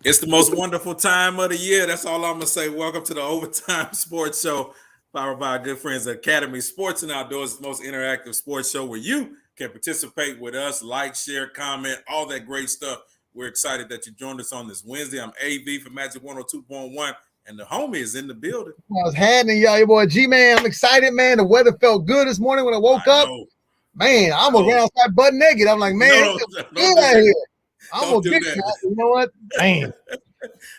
It's the most wonderful time of the year. That's all I'm going to say. Welcome to the Overtime Sports Show, powered by our good friends at Academy Sports and Outdoors, the most interactive sports show where you can participate with us, like, share, comment, all that great stuff. We're excited that you joined us on this Wednesday. I'm AV for Magic 102.1, and the homie is in the building. I was handing y'all your boy G-Man. I'm excited, man. The weather felt good this morning when I woke up. Man, I almost ran outside butt naked. I'm like, man, it's good out here. I'm gonna get that. You know what? Man.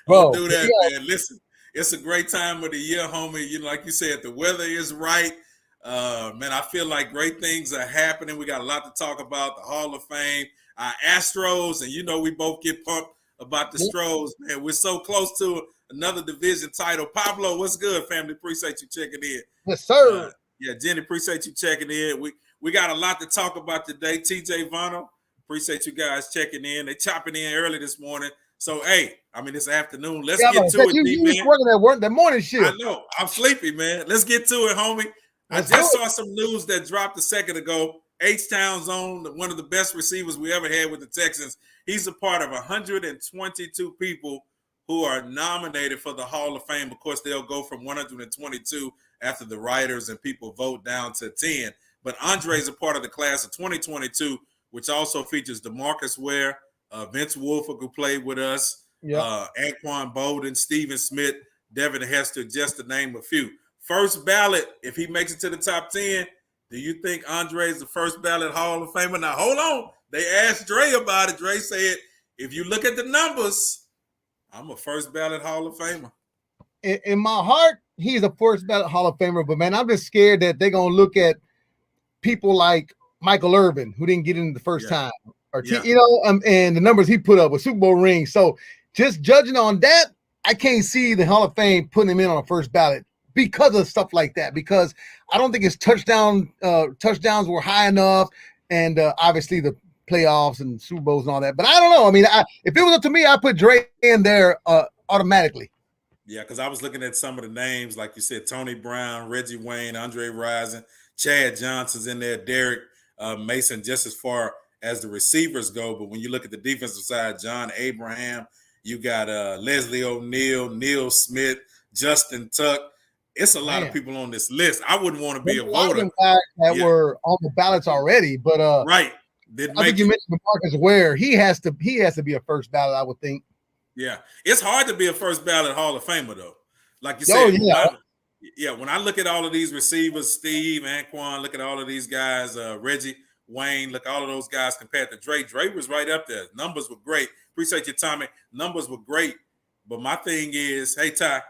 Don't do that, man. Listen, it's a great time of the year, homie. You know, like you said, the weather is right. Man, I feel like great things are happening. We got a lot to talk about. The Hall of Fame, Astros, and you know we both get pumped about the Astros. Man, we're so close to another division title. Pablo, what's good, family? Appreciate you checking in. Yes, sir. Yeah, Jenny, appreciate you checking in. We got a lot to talk about today. TJ Vano, appreciate you guys checking in. They chopping in early this morning. So, hey, I mean, this afternoon. Let's get to it, you was working at work that morning shift. I know. I'm sleepy, man. Let's get to it, homie. I just saw some news that dropped a second ago. H-Town's own, one of the best receivers we ever had with the Texans. He's a part of 122 people who are nominated for the Hall of Fame. Of course, they'll go from 122 after the writers and people vote down to 10. But Andre is a part of the class of 2022, which also features DeMarcus Ware, Vince Wilfork, who played with us, Anquan Bolden, Steven Smith, Devin Hester, just to name a few. First ballot, if he makes it to the top 10, do you think Andre is the first ballot Hall of Famer? Now, hold on. They asked Dre about it. Dre said, if you look at the numbers, I'm a first ballot Hall of Famer. In my heart, he's a first ballot Hall of Famer. But, man, I'm just scared that they're going to look at people like Michael Irvin, who didn't get in the first time. Or you know, and the numbers he put up with Super Bowl rings. So just judging on that, I can't see the Hall of Fame putting him in on a first ballot because of stuff like that. Because I don't think his touchdowns were high enough, and obviously the playoffs and Super Bowls and all that. But I don't know. I mean, if it was up to me, I'd put Dre in there automatically. Yeah, because I was looking at some of the names, like you said, Tony Brown, Reggie Wayne, Andre Rison, Chad Johnson's in there, Derek Mason, just as far as the receivers go. But when you look at the defensive side, John Abraham, you got Leslie O'Neal, Neil Smith, Justin Tuck. It's a lot of people on this list. I wouldn't want to be a voter. That were on the ballots already, but right. I think you mentioned Marcus Ware. He has to be a first ballot, I would think. Yeah, it's hard to be a first ballot Hall of Famer though. Like you said, when I look at all of these receivers, Steve, Anquan, look at all of these guys, Reggie, Wayne, look, all of those guys compared to Dre. Dre was right up there. Numbers were great. Appreciate your Tommy. Numbers were great. But my thing is, hey, Ty,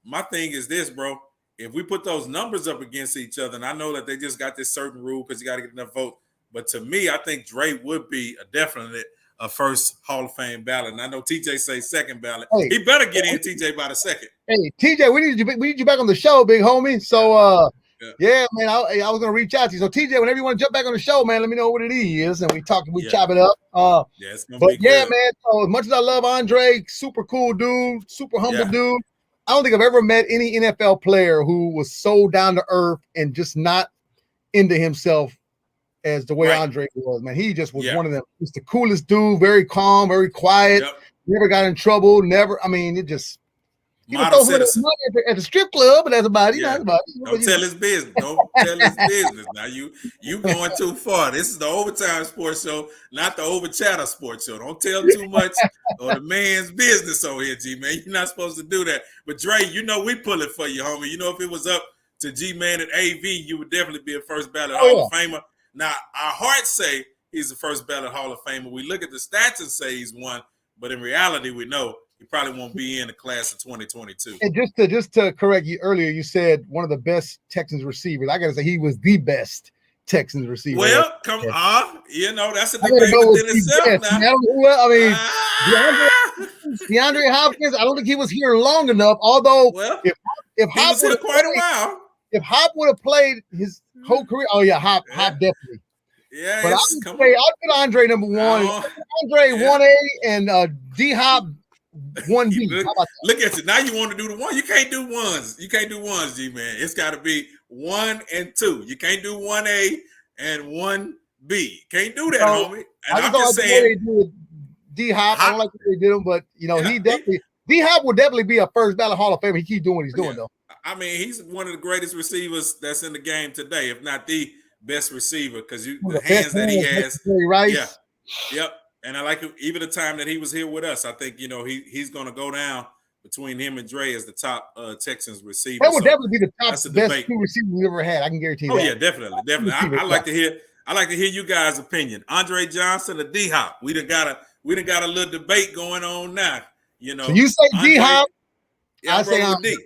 my thing is this, bro. If we put those numbers up against each other, and I know that they just got this certain rule because you got to get enough votes, but to me, I think Dre would be definitely a first Hall of Fame ballot. And I know TJ say second ballot. Hey, he better get in, TJ, by the second. Hey, TJ, we need you back on the show, big homie. So, yeah, man, I was gonna reach out to you. So, TJ, whenever you want to jump back on the show, man, let me know what it is, and we chop it up. It's gonna be good. Man. So, as much as I love Andre, super cool dude, super humble dude. I don't think I've ever met any NFL player who was so down to earth and just not into himself as the way Andre was. Man, he just was one of them. He's the coolest dude, very calm, very quiet. Never got in trouble. Never. I mean, it just. At the strip club, but that's about it. Don't tell his business. Don't tell his business. Now you going too far. This is the Overtime Sports Show, not the Over Chatter Sports Show. Don't tell too much of the man's business over here, G-Man. You're not supposed to do that. But Dre, you know we pull it for you, homie. You know if it was up to G-Man and AV, you would definitely be a first ballot Hall of Famer. Now our hearts say he's the first ballot Hall of Famer. We look at the stats and say he's one, but in reality, we know he probably won't be in the class of 2022. And just to correct you earlier, you said one of the best Texans receivers. I gotta say he was the best Texans receiver. Well, come on, that's a debate within itself now. Well, I mean, DeAndre Hopkins. I don't think he was here long enough. Although, if Hop was here quite a while, if Hop would have played his whole career, Hop definitely. Yeah, but I'd put Andre number one, Andre 1A, and D Hop 1B. Look at you. Now you want to do the one. You can't do ones. You can't do ones, G-Man. It's got to be 1 and 2. You can't do 1A and 1B. Can't do that, homie. And I'm just saying. D-Hop. I don't like what they did him, but he definitely D-Hop will definitely be a first ballot Hall of Famer. He keeps doing what he's doing though. I mean, he's one of the greatest receivers that's in the game today, if not the best receiver, because the hands that he has. Rice. Yep. And I like even the time that he was here with us. I think he's going to go down between him and Dre as the top Texans receiver. That would definitely be the top best two receivers we ever had. I can guarantee that. Oh yeah, definitely. I like to hear you guys' opinion. Andre Johnson or D-Hop? We done got a little debate going on now. So you say D-Hop? Yeah, I say D.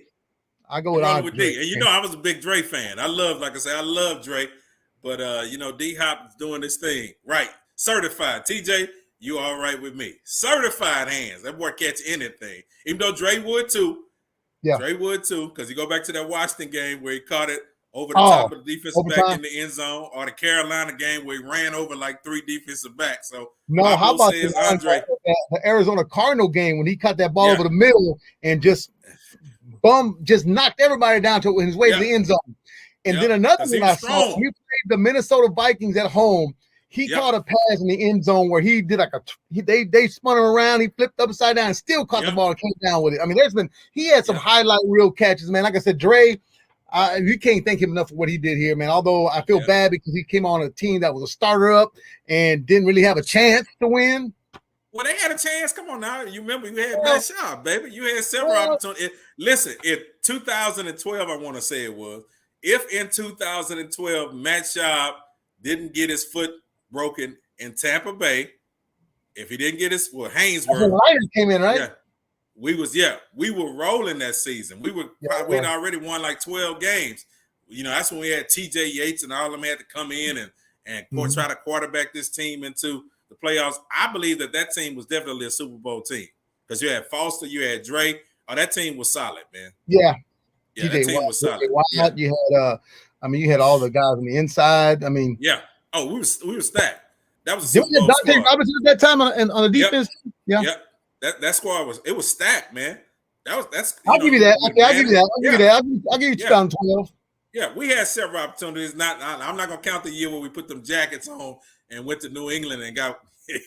I go with Andre. And I was a big Dre fan. I love Dre, but D-Hop is doing this thing right. Certified. TJ, you all right with me? Certified hands. That boy catch anything. Even though Dre would too. Yeah. Dre would too, because you go back to that Washington game where he caught it over the top of the defensive back in the end zone, or the Carolina game where he ran over like 3 defensive backs. So how about the Arizona Cardinal game when he caught that ball over the middle and just knocked everybody down to his way to the end zone. And then another one I saw, he played the Minnesota Vikings at home. He caught a pass in the end zone where he did they spun him around, he flipped upside down and still caught the ball and came down with it. I mean, he had some highlight reel catches, man. Like I said, Dre, you can't thank him enough for what he did here, man. Although I feel bad because he came on a team that was a starter up and didn't really have a chance to win. Well, they had a chance. Come on now. You remember you had that shot, baby. You had several opportunities. Listen, in 2012, I want to say it was. If in 2012 Matt Schaub didn't get his foot broken in Tampa Bay, if he didn't get Haynesworth came in, right? Yeah. We were rolling that season. We'd already won like 12 games. That's when we had TJ Yates and all of them had to come in and try to quarterback this team into the playoffs. I believe that team was definitely a Super Bowl team because you had Foster, you had Dre. Oh, that team was solid, man. Yeah, that team was solid. You had, you had all the guys on the inside. I mean, we were stacked. That was a Super Bowl Dante Robinson at that time on the defense. Yep. That squad was stacked, man. I'll give you that. Okay, I'll give you that. I'll give you 2012. Yeah, we had several opportunities. I'm not gonna count the year where we put them jackets on and went to New England and got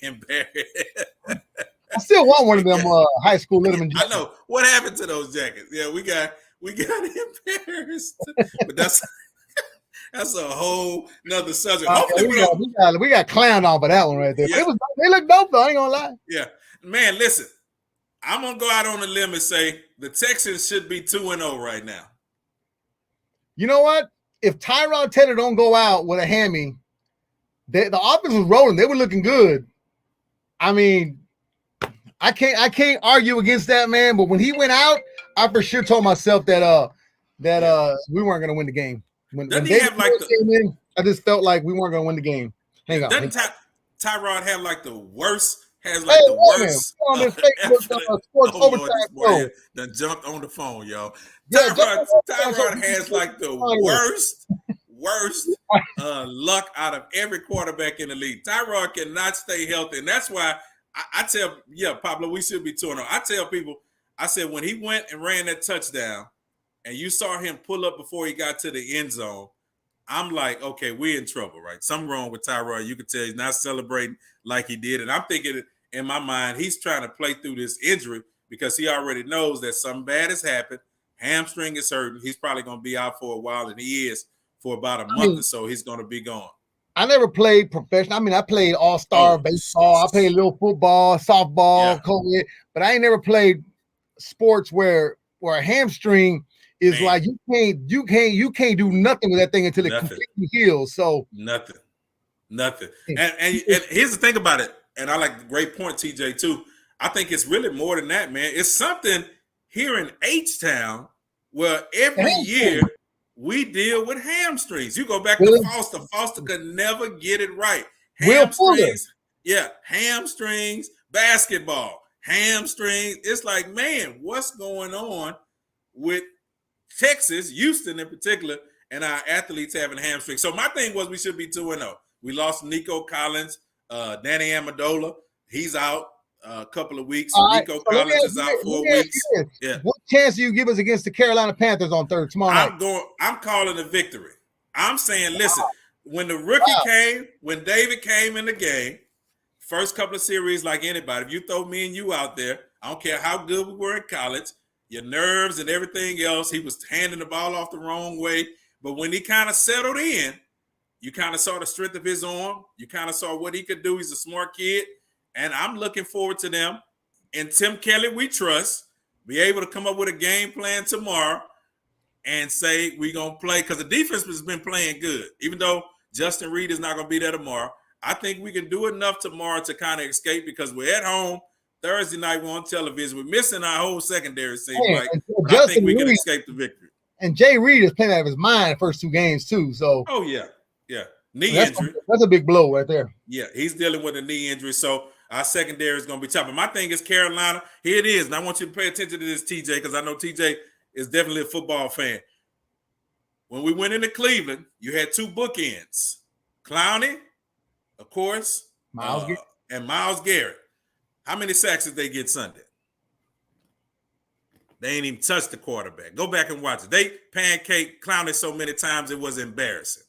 embarrassed. I still want one of them high school Letterman jackets. I know what happened to those jackets. Yeah, we got embarrassed, but that's a whole nother subject. Hopefully we got clowned off of that one right there. Yeah. They look dope though. I ain't gonna lie. Yeah, man. Listen, I'm gonna go out on a limb and say the Texans should be 2-0 right now. You know what? If Tyrod Taylor don't go out with a hammy, the offense was rolling. They were looking good. I mean, I can't argue against that, man. But when he went out, I for sure told myself that we weren't gonna win the game. When he have like came in, I just felt like we weren't gonna win the game. Hang on. Doesn't Tyrod have like the worst? Has like the worst. On this Facebook, sports overtime show. Done jumped on the phone, y'all. Tyrod has like the worst luck out of every quarterback in the league. Tyrod cannot stay healthy, and that's why I tell Pablo, we should be 2-0. I tell people, I said when he went and ran that touchdown, and you saw him pull up before he got to the end zone, I'm like, okay, we're in trouble, right? Something wrong with Tyrod. You can tell he's not celebrating like he did. And I'm thinking in my mind, he's trying to play through this injury because he already knows that something bad has happened. Hamstring is hurting. He's probably going to be out for a while, and he is for about a month or so. He's going to be gone. I never played professional. I mean, I played all-star baseball. I played a little football, softball, COVID, but I ain't never played sports where a hamstring is like you can't do nothing with that thing until it completely heals. So nothing. And here's the thing about it, and I like the great point, TJ, too. I think it's really more than that, man. It's something here in H-Town where every year we deal with hamstrings. You go back to Foster. Foster could never get it right. Hamstrings, hamstrings, basketball, hamstrings. It's like, man, what's going on with Texas, Houston in particular, and our athletes having hamstrings? So my thing was we should be 2-0. We lost Nico Collins, Danny Amendola. He's out a couple of weeks. Nico Collins is out 4 weeks. Yeah. What chance do you give us against the Carolina Panthers on tomorrow night? I'm calling a victory. I'm saying, listen, when the rookie came, when David came in the game, first couple of series, like anybody, if you throw me and you out there, I don't care how good we were in college, your nerves and everything else, he was handing the ball off the wrong way. But when he kind of settled in, you kind of saw the strength of his arm. You kind of saw what he could do. He's a smart kid. And I'm looking forward to them. And Tim Kelly, we trust, be able to come up with a game plan tomorrow and say we're going to play. Because the defense has been playing good. Even though Justin Reed is not going to be there tomorrow, I think we can do enough tomorrow to kind of escape because we're at home. Thursday night, we're on television. We're missing our whole secondary, seems like. I think we can escape the victory. And Jay Reed is playing out of his mind the first 2 games, too. So, oh, yeah. Knee injury. That's a big blow right there. Yeah, he's dealing with a knee injury. So, our secondary is going to be tough. But my thing is Carolina. Here it is. And I want you to pay attention to this, TJ, because I know TJ is definitely a football fan. When we went into Cleveland, you had 2 bookends. Clowney, of course, and Myles Garrett. How many sacks did they get Sunday? They ain't even touched the quarterback. Go back and watch it. They pancake Clowney so many times it was embarrassing.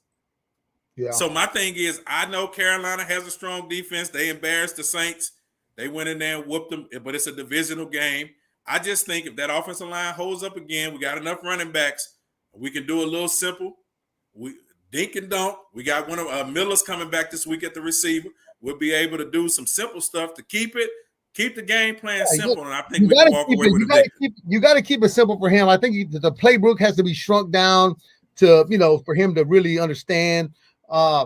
Yeah. So my thing is, I know Carolina has a strong defense. They embarrassed the Saints. They went in there and whooped them, but it's a divisional game. I just think if that offensive line holds up again, we got enough running backs. We can do a little simple. We dink and dunk. We got one of Miller's coming back this week at the receiver. We'll be able to do some simple stuff to keep the game plan simple, and I think we can walk away with a victory. You got to keep it simple for him. I think the playbook has to be shrunk down to, for him to really understand. I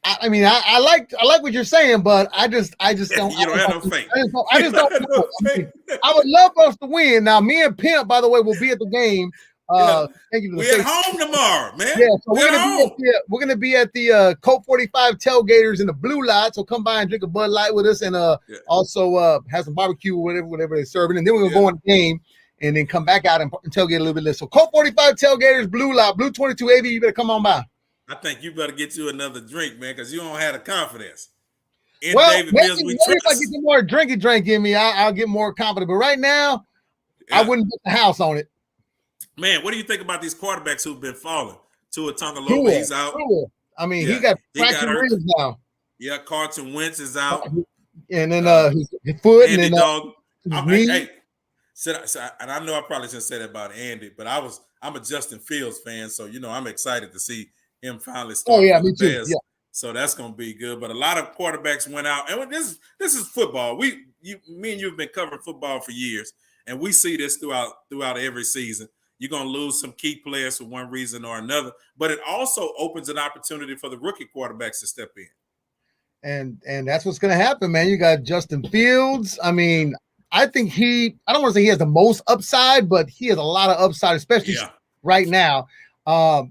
like what you're saying, but I just don't. You don't have no faith. I just don't. I would love for us to win. Now, me and Pimp, by the way, will be at the game. Thank you. We're at home tomorrow, man. Yeah, so we're gonna be at the Colt 45 tailgaters in the blue lot. So come by and drink a Bud Light with us, and also have some barbecue or whatever they're serving, and then we're gonna go on the game, and then come back out and tailgate a little bit later. So Colt 45 tailgaters, blue lot, blue 22 AV. You better come on by. I think you better get you another drink, man, because you don't have the confidence. Maybe if I get some more drink in me, I'll get more confident. But right now, I wouldn't put the house on it. Man, what do you think about these quarterbacks who've been falling? Tua Tagovailoa, he's out. I mean, he got fractured ribs now. Yeah, Carson Wentz is out. And then his foot Andy and dog. And I know I probably shouldn't say that about Andy, but I'm a Justin Fields fan, so I'm excited to see him finally start. Oh yeah, me too. Yeah. So that's gonna be good. But a lot of quarterbacks went out, and this is football. Me and you have been covering football for years, and we see this throughout every season. You're going to lose some key players for one reason or another, but it also opens an opportunity for the rookie quarterbacks to step in. And that's what's going to happen, man. You got Justin Fields. I mean, I think I don't want to say he has the most upside, but he has a lot of upside, especially right now. I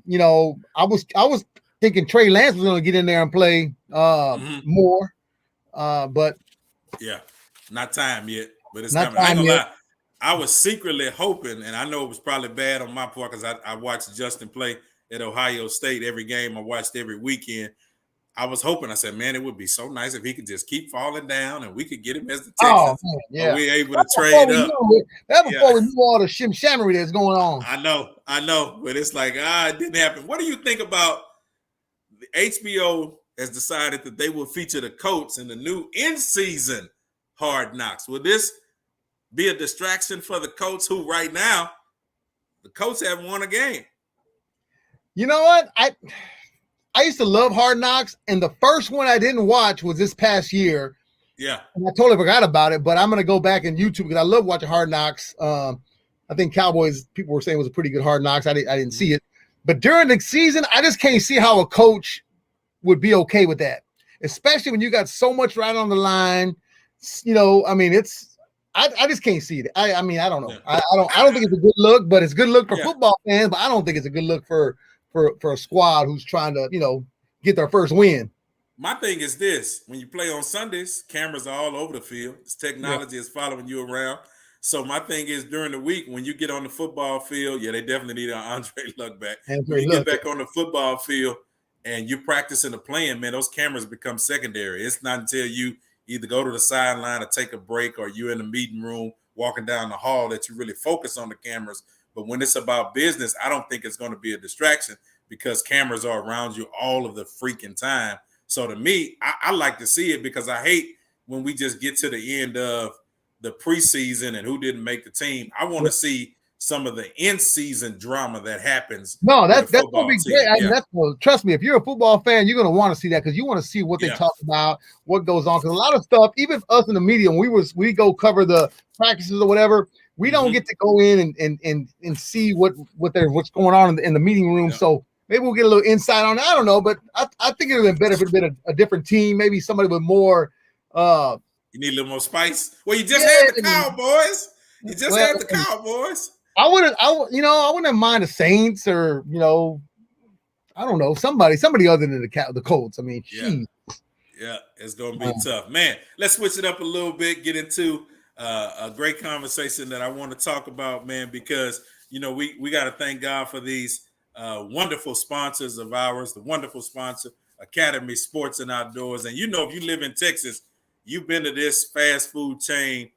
was thinking Trey Lance was going to get in there and play more, but not time yet. But it's coming. I ain't gonna lie. I was secretly hoping, and I know it was probably bad on my part because I watched Justin play at Ohio State every game. I watched every weekend. I was hoping, I said, man, it would be so nice if he could just keep falling down and we could get him as the Texans. Oh, yeah. We're able to trade up. That's before we knew all the shimshammery that's going on. I know. But it's like, it didn't happen. What do you think about the HBO has decided that they will feature the Colts in the new in-season Hard Knocks? Will this be a distraction for the Colts, who right now, the Colts haven't won a game? You know what? I used to love Hard Knocks, and the first one I didn't watch was this past year. Yeah. And I totally forgot about it, but I'm going to go back in YouTube because I love watching Hard Knocks. I think Cowboys, people were saying, was a pretty good Hard Knocks. I didn't see it. But during the season, I just can't see how a coach would be okay with that, especially when you got so much right on the line. I just can't see it. I don't know. I don't think it's a good look, but it's a good look for football fans. But I don't think it's a good look for a squad who's trying to get their first win. My thing is this: when you play on Sundays, cameras are all over the field. This technology is following you around. So my thing is during the week when you get on the football field, they definitely need an Andre Luck back. When you get back on the football field and you're practicing the playing, man, those cameras become secondary. It's not until you either go to the sideline or take a break or you're in the meeting room walking down the hall that you really focus on the cameras. But when it's about business, I don't think it's going to be a distraction because cameras are around you all of the freaking time. So to me, I like to see it because I hate when we just get to the end of the preseason and who didn't make the team. I want to see some of the in-season drama that happens. No, that's gonna be great. Yeah. Trust me, if you're a football fan, you're gonna want to see that because you want to see what they talk about, what goes on. Because a lot of stuff, even us in the media, when we go cover the practices or whatever, we don't get to go in and see what's going on in the meeting room. Yeah. So maybe we'll get a little insight on it. I don't know, but I think it would have been better if it had been a different team, maybe somebody with more. You need a little more spice. Well, you just had the Cowboys. You just had the Cowboys. I wouldn't mind the Saints or I don't know, somebody other than the Colts. I mean, yeah, it's gonna be tough, man. Let's switch it up a little bit. Get into a great conversation that I want to talk about, man, because we got to thank God for these wonderful sponsors of ours. The wonderful sponsor, Academy Sports and Outdoors, and if you live in Texas, you've been to this fast food chain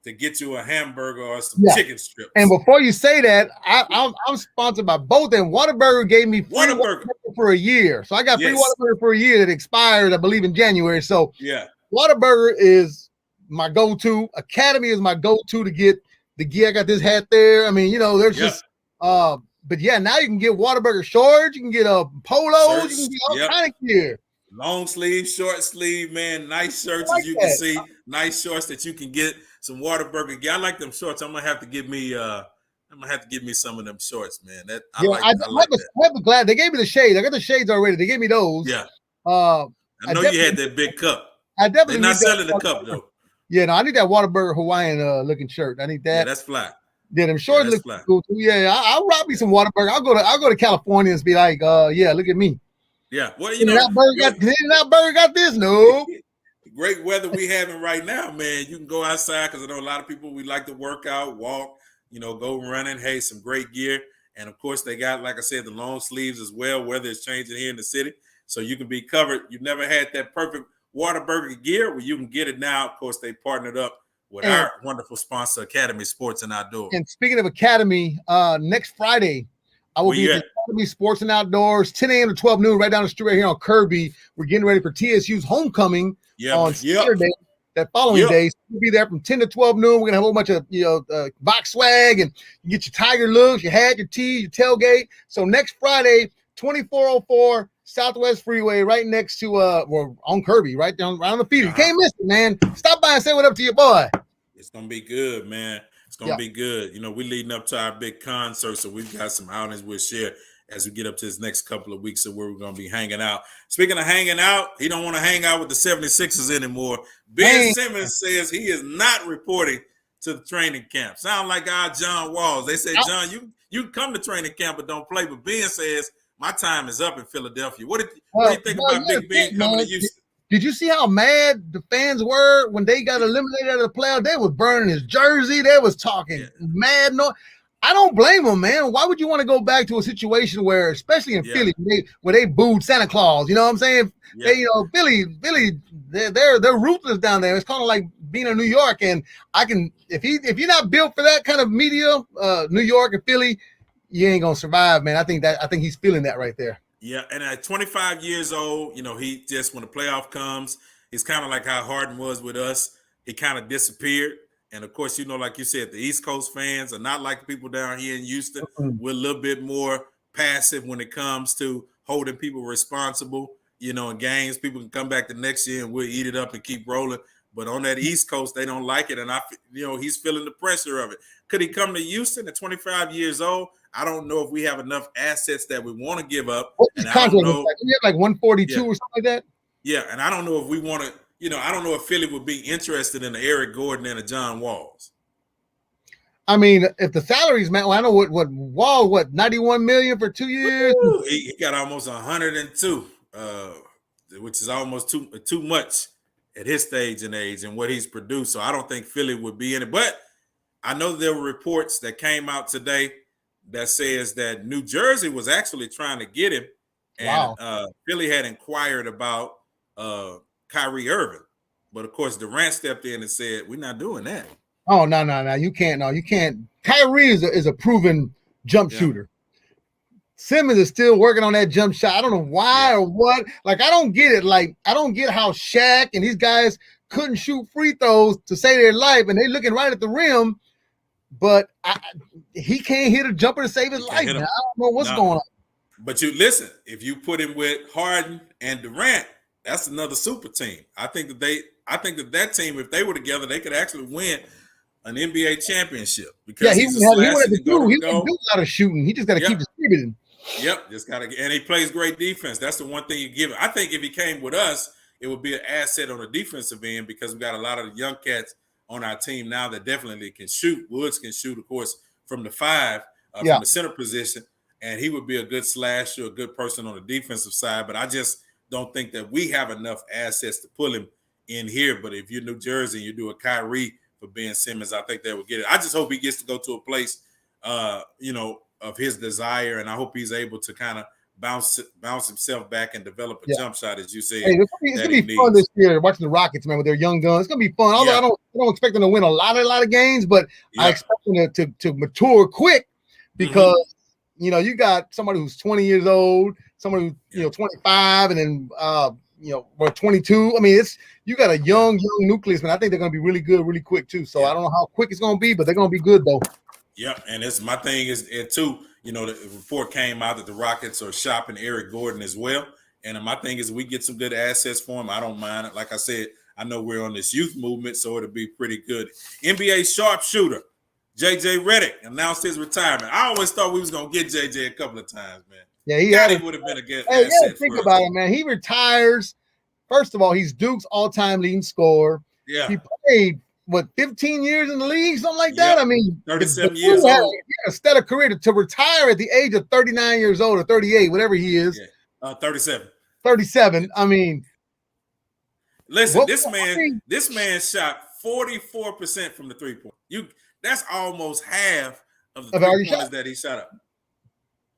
to get you a hamburger or some chicken strips. And before you say that, I'm sponsored by both. And Whataburger gave me free Whataburger for a year. So I got free Whataburger for a year that expired, I believe, in January. So Whataburger is my go-to. Academy is my go-to to get the gear. I got this hat there. I mean, there's just but now you can get Whataburger shorts, you can get polos, you can get all kind of gear. Long sleeve, short sleeve, man. Nice shirts as you can see. Nice shorts that you can get some Whataburger gear. I like them shorts. I'm gonna have to give me some of them shorts, man. I like that. Glad they gave me the shades. I got the shades already. They gave me those. Yeah. I know you had that big cup. They're not selling the cup though. Yeah, no, I need that Whataburger Hawaiian looking shirt. I need that. Yeah, that's fly. Yeah, them shorts look cool too. Yeah, I'll rob me some Whataburger. I'll go to California and be like, look at me. Yeah, well, that burger got this. No, great weather we having right now, man. You can go outside because I know a lot of people we like to work out, walk, go running. Hey, some great gear, and of course they got, like I said, the long sleeves as well. Weather is changing here in the city, so you can be covered. You've never had that perfect Whataburger gear, well, you can get it now. Of course, they partnered up with our wonderful sponsor, Academy Sports and Outdoors. And speaking of Academy, next Friday, I will be at Academy Sports and Outdoors, 10 a.m. to 12 noon, right down the street right here on Kirby. We're getting ready for TSU's homecoming on Saturday, that following day. So we'll be there from 10 to 12 noon. We're going to have a whole bunch of, box swag, and you get your Tiger looks, your hat, your tee, your tailgate. So next Friday, 2404 Southwest Freeway, right next to, on Kirby, right on the feeder. You can't miss it, man. Stop by and say what up to your boy. It's going to be good, man. It's going to be good. We're leading up to our big concert, so we've got some outings we'll share as we get up to this next couple of weeks of where we're going to be hanging out. Speaking of hanging out, he don't want to hang out with the 76ers anymore. Ben Simmons says he is not reporting to the training camp. Sound like our John Walls. They said, John, you can come to training camp, but don't play. But Ben says, my time is up in Philadelphia. What do you think about Big Ben coming to Houston? Did you see how mad the fans were when they got eliminated out of the playoff? They was burning his jersey. They was talking mad. No, I don't blame them, man. Why would you want to go back to a situation where, especially in Philly, where they booed Santa Claus? You know what I'm saying? Yeah. They, Philly, they're ruthless down there. It's kind of like being in New York. And if you're not built for that kind of media, New York and Philly, you ain't gonna survive, man. I think he's feeling that right there. Yeah, and at 25 years old, he just, when the playoff comes, he's kind of like how Harden was with us. He kind of disappeared. And of course, like you said, the East Coast fans are not like people down here in Houston. Mm-hmm. We're a little bit more passive when it comes to holding people responsible. In games, people can come back the next year and we'll eat it up and keep rolling. But on that East Coast, they don't like it. And he's feeling the pressure of it. Could he come to Houston at 25 years old? I don't know if we have enough assets that we want to give up. What's his contract? We have like 142 or something like that. Yeah, and I don't know if we want to, I don't know if Philly would be interested in an Eric Gordon and a John Walls. I mean, if the salaries, man, I know what Wall, 91 million for 2 years. Ooh, he got almost 102, which is almost too much at his stage and age and what he's produced. So I don't think Philly would be in it. But I know there were reports that came out today that says that New Jersey was actually trying to get him, and Philly had inquired about Kyrie Irving, but of course Durant stepped in and said, "We're not doing that." Oh no, you can't. No, you can't. Kyrie is a proven jump shooter. Simmons is still working on that jump shot. I don't know why or what. Like, I don't get it. Like, I don't get how Shaq and these guys couldn't shoot free throws to save their life, and they're looking right at the rim, but he can't hit a jumper to save his life. I don't know what's going on. But you listen, if you put him with Harden and Durant, that's another super team. I think that team, if they were together, they could actually win an NBA championship. Because he would do a lot of shooting. He just got to keep distributing. Yep, just got to, and he plays great defense. That's the one thing you give him. I think if he came with us, it would be an asset on the defensive end because we got a lot of young cats on our team now that definitely can shoot. Woods can shoot, of course, from the 5, from the center position, and he would be a good slasher, a good person on the defensive side. But I just don't think that we have enough assets to pull him in here. But if you're New Jersey and you do a Kyrie for Ben Simmons, I think they would get it. I just hope he gets to go to a place, of his desire, and I hope he's able to kind of bounce himself back and develop a jump shot, as you said. Hey, it's gonna be fun this year watching the Rockets, man, with their young guns. It's gonna be fun. Although I don't expect them to win a lot of games, but I expect them to mature quick because you got somebody who's 20 years old, somebody who's 25, and then 22. I mean, you got a young nucleus, man. I think they're gonna be really good, really quick too. So I don't know how quick it's gonna be, but they're gonna be good though. Yeah, and it's my thing is too. The report came out that the Rockets are shopping Eric Gordon as well. And my thing is we get some good assets for him. I don't mind it. Like I said, I know we're on this youth movement, so it'll be pretty good. NBA sharpshooter JJ Reddick announced his retirement. I always thought we was gonna get JJ a couple of times, man. Yeah, he would have been a good asset. Think about it, man. He retires. First of all, he's Duke's all-time leading scorer. Yeah, he played 15 years in the league, something like that. I mean, 37 years old. He had a stellar career to retire at the age of 39 years old or 38, whatever he is. 37. 37. I mean, listen, this man shot 44% from the 3-point. That's almost half of the 3-pointers that he shot up.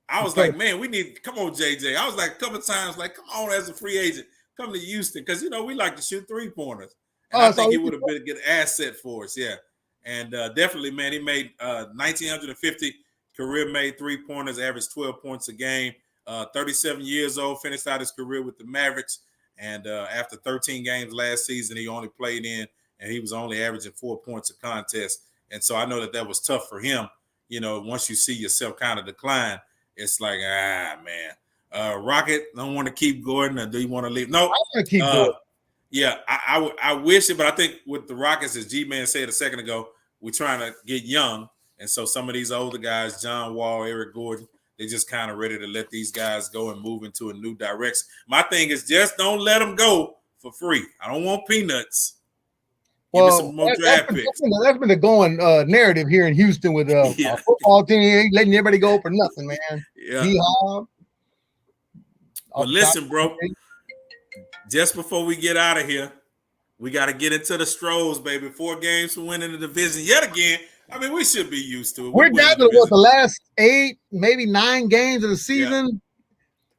I was like, man, come on, JJ. I was like a couple of times, like, come on, as a free agent, come to Houston, because we like to shoot 3-pointers. I think he would have been a good asset for us, and definitely, man, he made 1,950 career-made 3-pointers, averaged 12 points a game. 37 years old, finished out his career with the Mavericks, and after 13 games last season, he only played in, and he was only averaging 4 points a contest. And so I know that was tough for him. Once you see yourself kind of decline, it's like, man. Rocket don't want to keep Gordon, or do you want to leave? No, I want to keep Gordon. Yeah, I wish it, but I think with the Rockets, as G-Man said a second ago, we're trying to get young. And so some of these older guys, John Wall, Eric Gordon, they're just kind of ready to let these guys go and move into a new direction. My thing is just don't let them go for free. I don't want peanuts. Well, give me some more draft picks. That's been the going narrative here in Houston with our football team. Ain't letting everybody go for nothing, man. Yeah. Well, listen, bro. Just before we get out of here, we got to get into the Astros, baby. 4 games for winning the division yet again. I mean, we should be used to it. We're down to the last 8, maybe 9 games of the season. Yeah.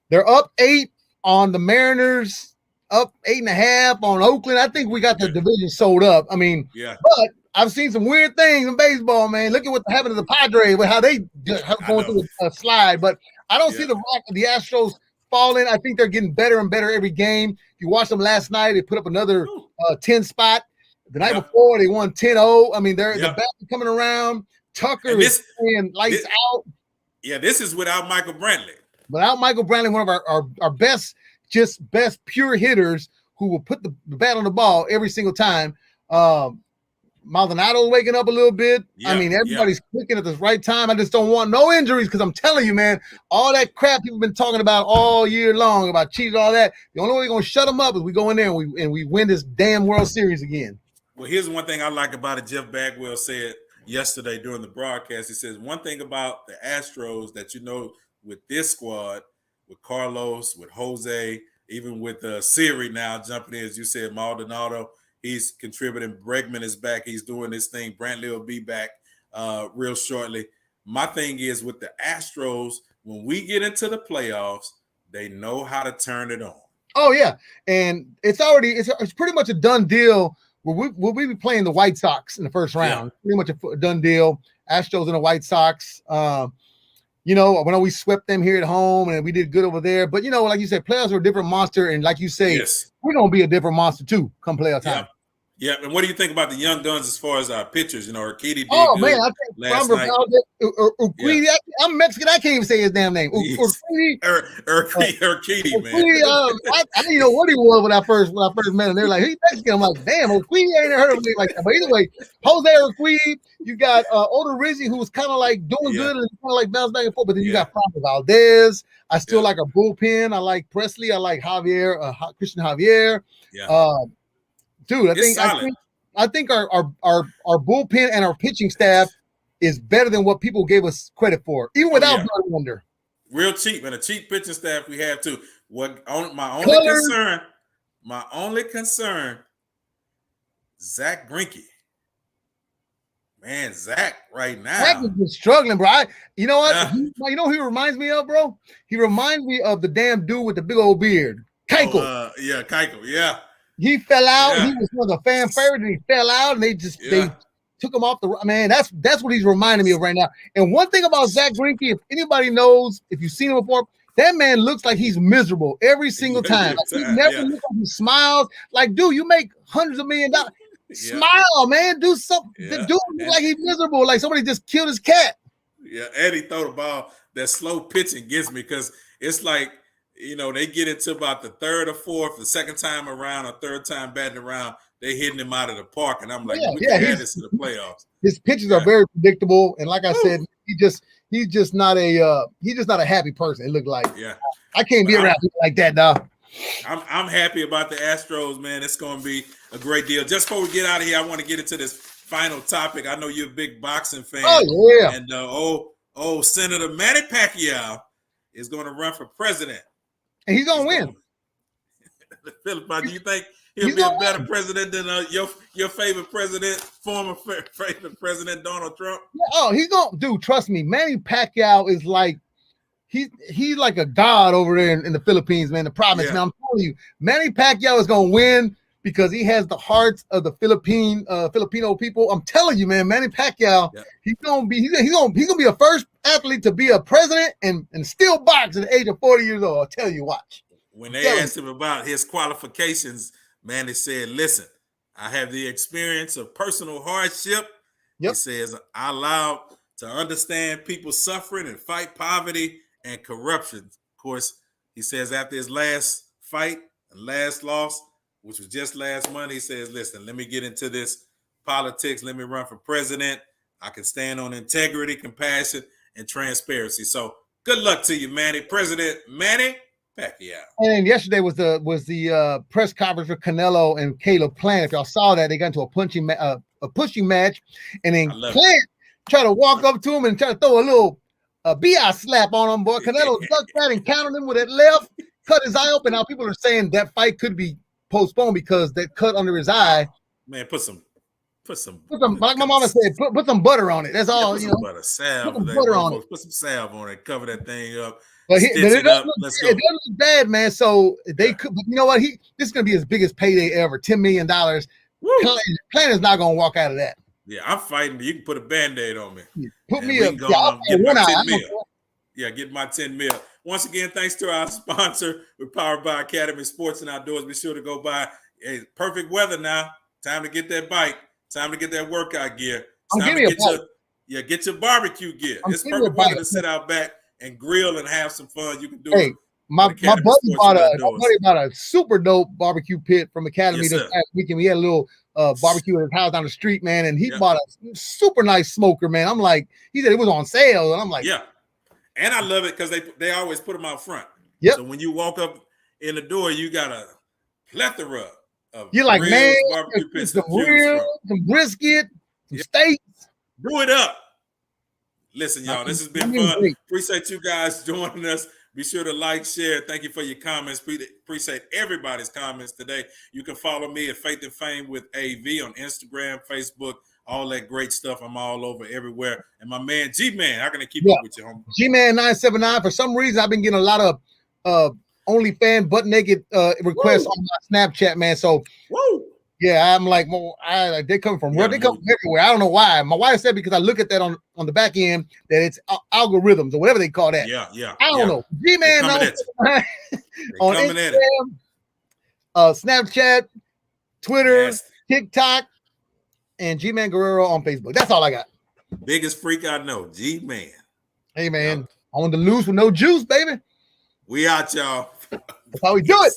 They're up 8 on the Mariners, up 8.5 on Oakland. I think we got the division sold up. I mean, but I've seen some weird things in baseball, man. Look at what happened to the Padres with how they going through a slide. But I don't see the Astros falling. I think they're getting better and better every game. If you watched them last night, they put up another 10 spot. The night before, they won 10-0. I mean, the bats are coming around. Tucker is playing lights out. Yeah, this is without Michael Brantley. Without Michael Brantley, one of our best pure hitters who will put the bat on the ball every single time. Maldonado's waking up a little bit. Yeah, I mean, everybody's clicking at the right time. I just don't want no injuries because I'm telling you, man, all that crap people been talking about all year long about cheating, all that. The only way we're going to shut them up is we go in there and we win this damn World Series again. Well, here's one thing I like about it. Jeff Bagwell said yesterday during the broadcast. He says, one thing about the Astros that with this squad, with Carlos, with Jose, even with Siri now jumping in, as you said, Maldonado, he's contributing. Bregman is back. He's doing this thing. Brantley will be back real shortly. My thing is with the Astros, when we get into the playoffs, they know how to turn it on. Oh, yeah. And it's pretty much a done deal. We'll be playing the White Sox in the first round. Yeah. Pretty much a done deal. Astros and the White Sox. when we swept them here at home and we did good over there. But like you said, playoffs are a different monster, and like you say, we're gonna be a different monster too come playoff time. Yeah, and what do you think about the young guns as far as our pitchers? Urquidy did good man, I think last night. Urquidy, I'm Mexican. I can't even say his damn name. Urquidy, man. I didn't even know what he was when I first met him. They're like, he's Mexican. I'm like, damn, Urquidy, I ain't heard of him like that. But anyway, Jose Urquidy, you got Oda Rizzi, who was kind of like doing good and kind of like bounced back and forth. But then you got Franco Valdez. I still like our bullpen. I like Presley. I like Javier, Christian Javier. Dude, I think our bullpen and our pitching staff is better than what people gave us credit for, even without Wonder. Real cheap, and a cheap pitching staff we have too. My only concern, Zach Greinke. Man, Zach right now. Zach has been struggling, bro. You know what? You know who he reminds me of, bro? He reminds me of the damn dude with the big old beard. Keuchel. Keuchel, yeah. He fell out. He was one of the fan favorites, and he fell out, and they took him off the man. That's what he's reminding me of right now. And one thing about Zach Greinke, if anybody knows, if you've seen him before, that man looks like he's miserable every single time. He never looks like he smiles. Like, dude, you make hundreds of $millions. Smile, man. Do something. The dude looks like he's miserable. Like somebody just killed his cat. Yeah, and he throw the ball. That slow pitching gets me because it's like, they get into about the third or fourth, the second time around, or third time batting around, they hitting him out of the park, and I'm like, we can add this to the playoffs. His pitches are very predictable, and like I said, he's just not a happy person. It looked like I can't be around people like that, dog. I'm happy about the Astros, man. It's going to be a great deal. Just before we get out of here, I want to get into this final topic. I know you're a big boxing fan. Oh yeah, and Senator Manny Pacquiao is going to run for president. And he's gonna win. Philip, do you think he'll be a better president than your favorite president, former favorite president, Donald Trump? He's gonna do. Trust me, Manny Pacquiao is like he's like a god over there in the Philippines, man. The province, man. I'm telling you, Manny Pacquiao is gonna win because he has the hearts of the Filipino people. I'm telling you, man, Manny Pacquiao, he's gonna be the first athlete to be a president and still box at the age of 40 years old. I'll tell you, watch. When they asked him about his qualifications, Manny said, listen, I have the experience of personal hardship. He says, I allowed to understand people's suffering and fight poverty and corruption. Of course, he says after his last fight and last loss, which was just last month, he says, listen, let me get into this politics. Let me run for president. I can stand on integrity, compassion, and transparency. So good luck to you, Manny. President Manny Pacquiao. And yesterday was the press conference for Canelo and Caleb Plant. If y'all saw that, they got into a pushing match, and then Plant tried to walk up to him and try to throw a little BI slap on him. Boy, Canelo ducked that and countered him with that left, cut his eye open. Now people are saying that fight could be postponed because that cut under his eye. Man, put some like my mama said, put some butter on it. That's all. Put some butter, salve. Put some butter on it. Put some salve on it. Cover that thing up. But it doesn't look bad, man. So they could. But you know what? This is gonna be his biggest payday ever. $10 million. Plant is not gonna walk out of that. Yeah, I'm fighting. You can put a Band-Aid on me. Put me up. Get my 10 mil. Yeah, get my 10 mil. Once again, thanks to our sponsor. We're powered by Academy Sports and Outdoors. Be sure to go by. Hey, perfect weather now. Time to get that bike. Time to get that workout gear. Time to get your barbecue gear. It's perfect weather to sit out back and grill and have some fun. You can do it. My buddy bought a super dope barbecue pit from Academy this past weekend. We had a little barbecue at his house down the street, man, and he bought a super nice smoker, man. I'm like, he said it was on sale, and I'm like, yeah. And I love it because they always put them out front. Yep. So when you walk up in the door, you got a plethora of you're like, man, barbecue pits, some ribs, some brisket, some steaks. Do it up. Listen, y'all, this has been fun. Appreciate you guys joining us. Be sure to like, share. Thank you for your comments. Appreciate everybody's comments today. You can follow me at Faith and Fame with AV on Instagram, Facebook, all that great stuff. I'm all over everywhere. And my man, G-Man, how can I keep up with you, homie? G-Man 979. For some reason, I've been getting a lot of OnlyFans butt naked requests on my Snapchat, man. So Yeah, I'm like, well, they come from where? They come from everywhere. I don't know why. My wife said because I look at that on the back end that it's algorithms or whatever they call that. Yeah. I don't know. G-Man on Instagram, Snapchat, Twitter, TikTok, and G-Man Guerrero on Facebook. That's all I got. Biggest freak I know, G-Man. Hey, man, on the loose with no juice, baby. We out, y'all. That's how we do it.